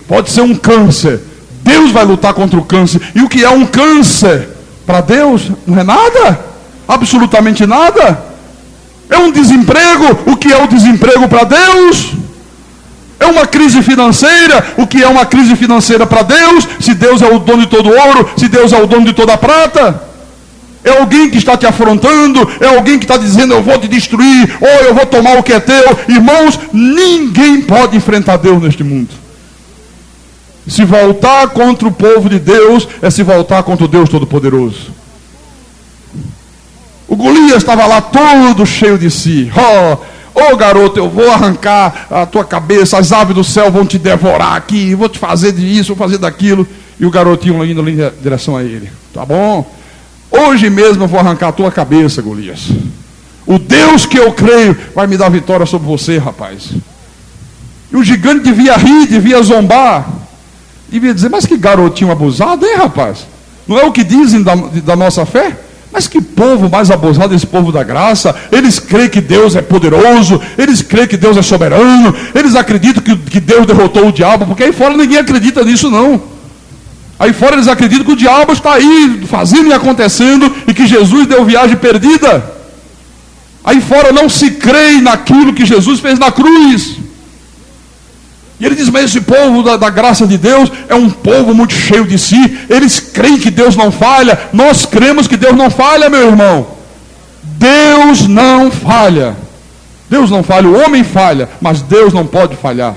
Pode ser um câncer, Deus vai lutar contra o câncer. E o que é um câncer? Para Deus não é nada, absolutamente nada. É um desemprego, o que é o desemprego para Deus? É uma crise financeira, o que é uma crise financeira para Deus? Se Deus é o dono de todo ouro, se Deus é o dono de toda prata. É alguém que está te afrontando, é alguém que está dizendo: eu vou te destruir, ou eu vou tomar o que é teu. Irmãos, ninguém pode enfrentar Deus neste mundo. Se voltar contra o povo de Deus, é se voltar contra o Deus Todo-Poderoso. O Golias estava lá todo cheio de si. Oh, garoto, eu vou arrancar a tua cabeça, as aves do céu vão te devorar aqui, vou te fazer disso, vou fazer daquilo. E o garotinho indo ali em direção a ele. Tá bom? Hoje mesmo eu vou arrancar a tua cabeça, Golias. O Deus que eu creio vai me dar vitória sobre você, rapaz. E o gigante devia rir, devia zombar. Devia dizer: mas que garotinho abusado, hein, rapaz? Não é o que dizem da nossa fé? Mas que povo mais abusado, esse povo da graça. Eles creem que Deus é poderoso, eles creem que Deus é soberano, eles acreditam que Deus derrotou o diabo, porque aí fora ninguém acredita nisso não. Aí fora eles acreditam que o diabo está aí fazendo e acontecendo e que Jesus deu viagem perdida. Aí fora não se crê naquilo que Jesus fez na cruz. E ele diz: mas esse povo da graça de Deus é um povo muito cheio de si. Eles creem que Deus não falha. Nós cremos que Deus não falha, meu irmão. Deus não falha. Deus não falha, o homem falha, mas Deus não pode falhar.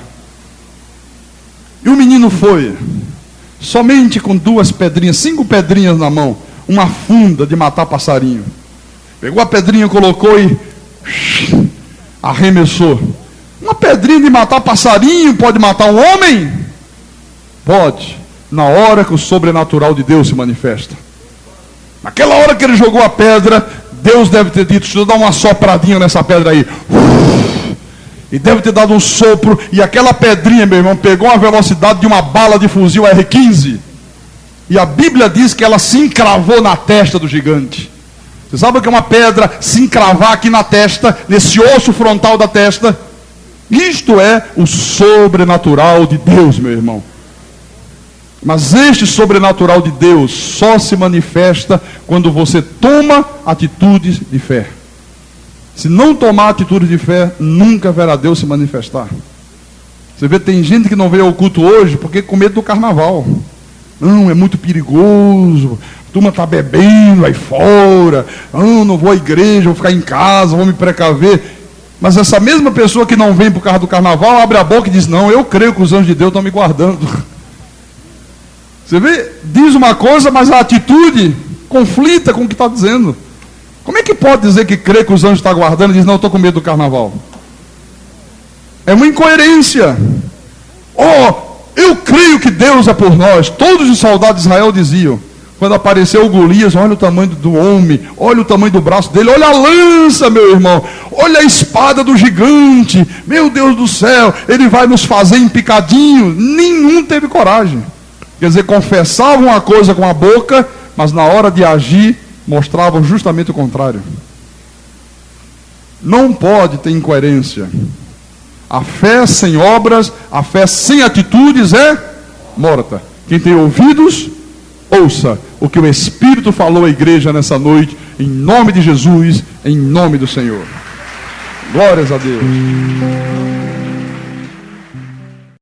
E o menino foi, somente com 2 pedrinhas, 5 pedrinhas na mão, uma funda de matar passarinho. Pegou a pedrinha, colocou e arremessou. Uma pedrinha de matar passarinho pode matar um homem? Pode, na hora que o sobrenatural de Deus se manifesta. Naquela hora que ele jogou a pedra, Deus deve ter dito: deixa eu dar uma sopradinha nessa pedra aí. E deve ter dado um sopro, e aquela pedrinha, meu irmão, pegou a velocidade de uma bala de fuzil R-15. E a Bíblia diz que ela se encravou na testa do gigante. Você sabe o que é uma pedra se encravar aqui na testa, nesse osso frontal da testa? Isto é o sobrenatural de Deus, meu irmão. Mas este sobrenatural de Deus só se manifesta quando você toma atitudes de fé. Se não tomar atitudes de fé, nunca verá Deus se manifestar. Você vê, tem gente que não veio ao culto hoje porque com medo do carnaval. Não, é muito perigoso, a turma está bebendo aí fora, não vou à igreja, vou ficar em casa, vou me precaver. Mas essa mesma pessoa que não vem por causa do carnaval, abre a boca e diz: não, eu creio que os anjos de Deus estão me guardando. Você vê, diz uma coisa, mas a atitude conflita com o que está dizendo. Como é que pode dizer que crê que os anjos estão guardando e diz: não, eu estou com medo do carnaval? É uma incoerência. Eu creio que Deus é por nós. Todos os soldados de Israel diziam, quando apareceu o Golias: olha o tamanho do homem, olha o tamanho do braço dele, olha a lança, meu irmão, olha a espada do gigante, meu Deus do céu, ele vai nos fazer em picadinho. Nenhum teve coragem. Quer dizer, confessavam uma coisa com a boca, mas na hora de agir, mostravam justamente o contrário. Não pode ter incoerência. A fé sem obras, a fé sem atitudes é morta. Quem tem ouvidos, ouça o que o Espírito falou à igreja nessa noite, em nome de Jesus, em nome do Senhor. Glórias a Deus.